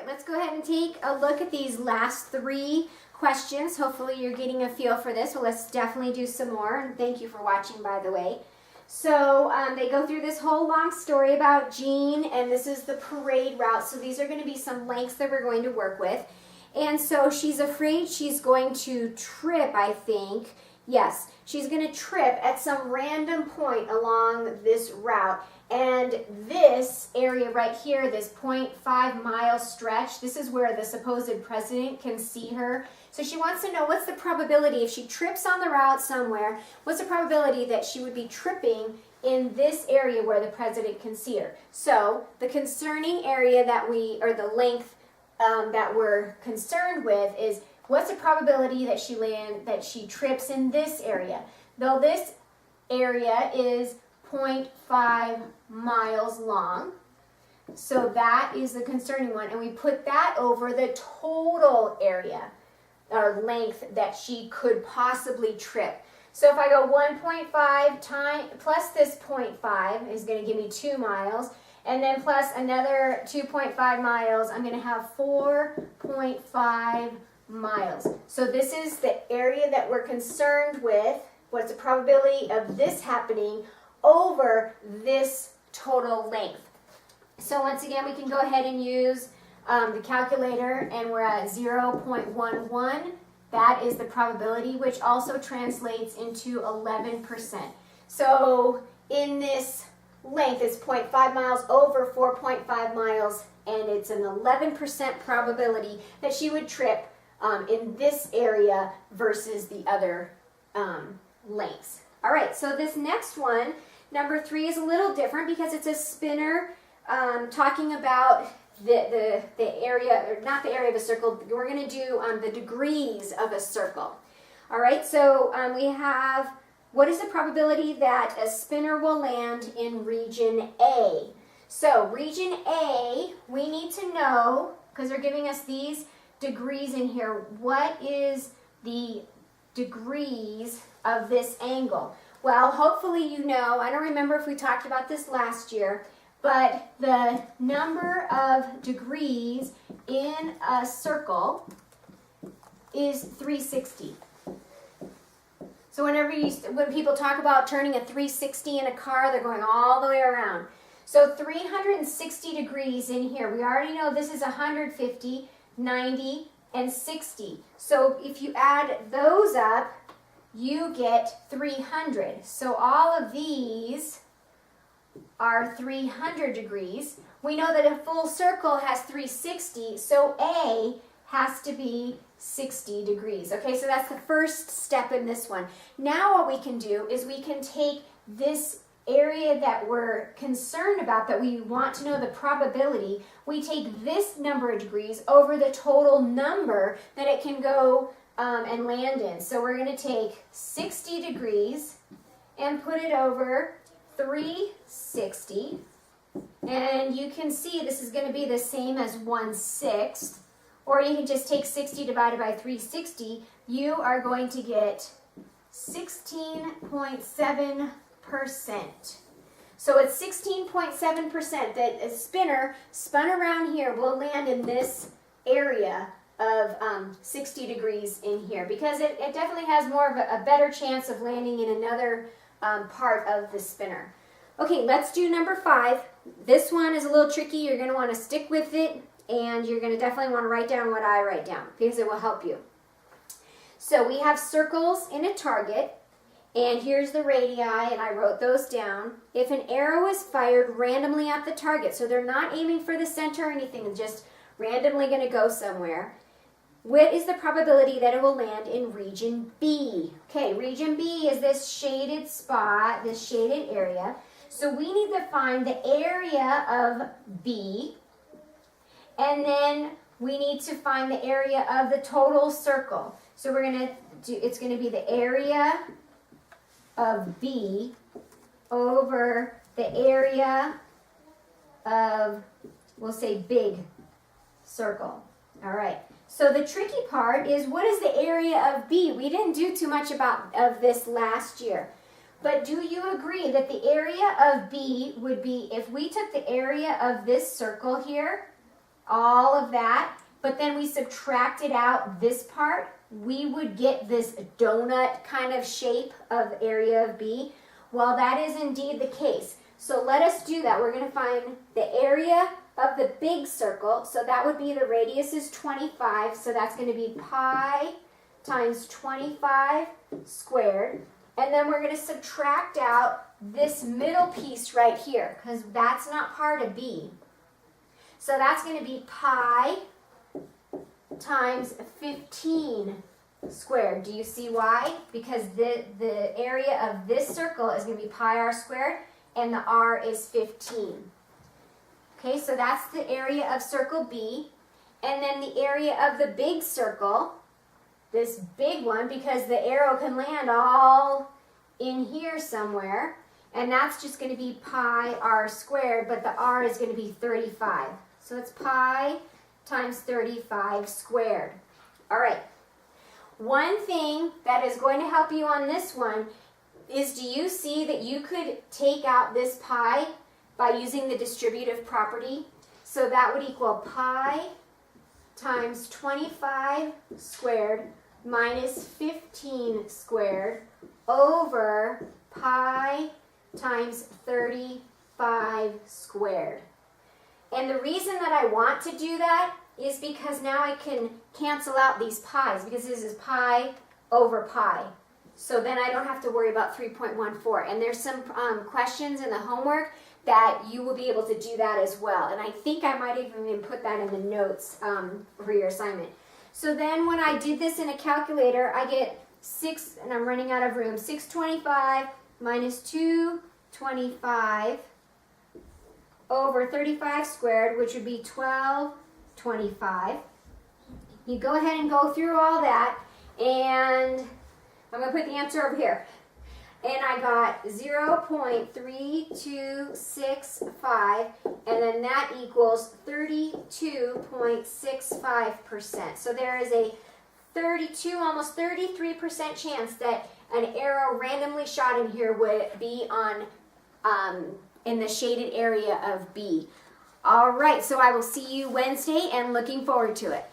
right, let's go ahead and take a look at these last 3 questions. Hopefully you're getting a feel for this. Well, let's definitely do some more. And thank you for watching, by the way. So they go through this whole long story about Jean, and this is the parade route. So these are going to be some lengths that we're going to work with. And so she's afraid she's going to trip, I think. Yes, she's going to trip at some random point along this route. And this area right here, this 0.5 mile stretch, this is where the supposed president can see her. So she wants to know, what's the probability if she trips on the route somewhere, what's the probability that she would be tripping in this area where the president can see her? So the concerning area that the length that we're concerned with is, what's the probability that she trips in this area? Though this area is 0.5 miles long, so that is the concerning one, and we put that over the total area or length that she could possibly trip. So if I go 1.5 plus this 0.5 is going to give me 2 miles, and then plus another 2.5 miles, I'm going to have 4.5 miles. So this is the area that we're concerned with. What's the probability of this happening over this total length? So once again, we can go ahead and use the calculator, and we're at 0.11. That is the probability, which also translates into 11%. So in this length, it's 0.5 miles over 4.5 miles, and it's an 11% probability that she would trip in this area versus the other lengths. All right, so this next one, number 3, is a little different because it's a spinner talking about the area, or not the area of a circle. We're going to do the degrees of a circle. All right, so we have, what is the probability that a spinner will land in region A? So region A, we need to know, because they're giving us these degrees in here, what is the degrees of this angle? Well, hopefully you know, I don't remember if we talked about this last year, but the number of degrees in a circle is 360. So when people talk about turning a 360 in a car, they're going all the way around. So 360 degrees in here. We already know this is 150, 90, and 60. So if you add those up, you get 300. So all of these are 300 degrees. We know that a full circle has 360, so A has to be 60 degrees. Okay, so that's the first step in this one. Now what we can do is we can take this area that we're concerned about, that we want to know the probability, we take this number of degrees over the total number that it can go and land in. So we're going to take 60 degrees and put it over 360, and you can see this is going to be the same as 1/6, or you can just take 60 divided by 360. You are going to get 16.7%. So it's 16.7% that a spinner spun around here will land in this area of 60 degrees in here, because it definitely has more of a better chance of landing in another part of the spinner. Okay, let's do number 5. This one is a little tricky. You're going to want to stick with it, and you're going to definitely want to write down what I write down, because it will help you. So we have circles in a target, and here's the radii, and I wrote those down. If an arrow is fired randomly at the target, so they're not aiming for the center or anything, it's just randomly going to go somewhere, what is the probability that it will land in region B? Okay, region B is this shaded spot, this shaded area. So we need to find the area of B, and then we need to find the area of the total circle. So we're going to do, it's going to be the area of B over the area of, we'll say, big circle. All right. So the tricky part is, what is the area of B? We didn't do too much of this last year. But do you agree that the area of B would be, if we took the area of this circle here all of that, but then we subtracted out this part, we would get this donut kind of shape of area of B. Well, that is indeed the case. So let us do that. We're going to find the area of the big circle. So that would be the radius is 25. So that's going to be pi times 25 squared. And then we're going to subtract out this middle piece right here because that's not part of B. So that's going to be pi times 15 squared. Do you see why? Because the area of this circle is going to be pi r squared and the r is 15. Okay, so that's the area of circle B. And then the area of the big circle, this big one, because the arrow can land all in here somewhere, and that's just going to be pi r squared, but the r is going to be 35. So it's pi times 35 squared. All right. One thing that is going to help you on this one is, do you see that you could take out this pi by using the distributive property? So that would equal pi times 25 squared minus 15 squared over pi times 35 squared. And the reason that I want to do that is because now I can cancel out these pi's, because this is pi over pi. So then I don't have to worry about 3.14. And there's some questions in the homework that you will be able to do that as well. And I think I might even put that in the notes for your assignment. So then when I did this in a calculator, I get 6, and I'm running out of room, 625 minus 225 over 35 squared, which would be 1225. You go ahead and go through all that, and I'm going to put the answer over here. And I got 0.3265, and then that equals 32.65%. So there is a 32, almost 33% chance that an arrow randomly shot in here would be on in the shaded area of B. All right, so I will see you Wednesday and looking forward to it.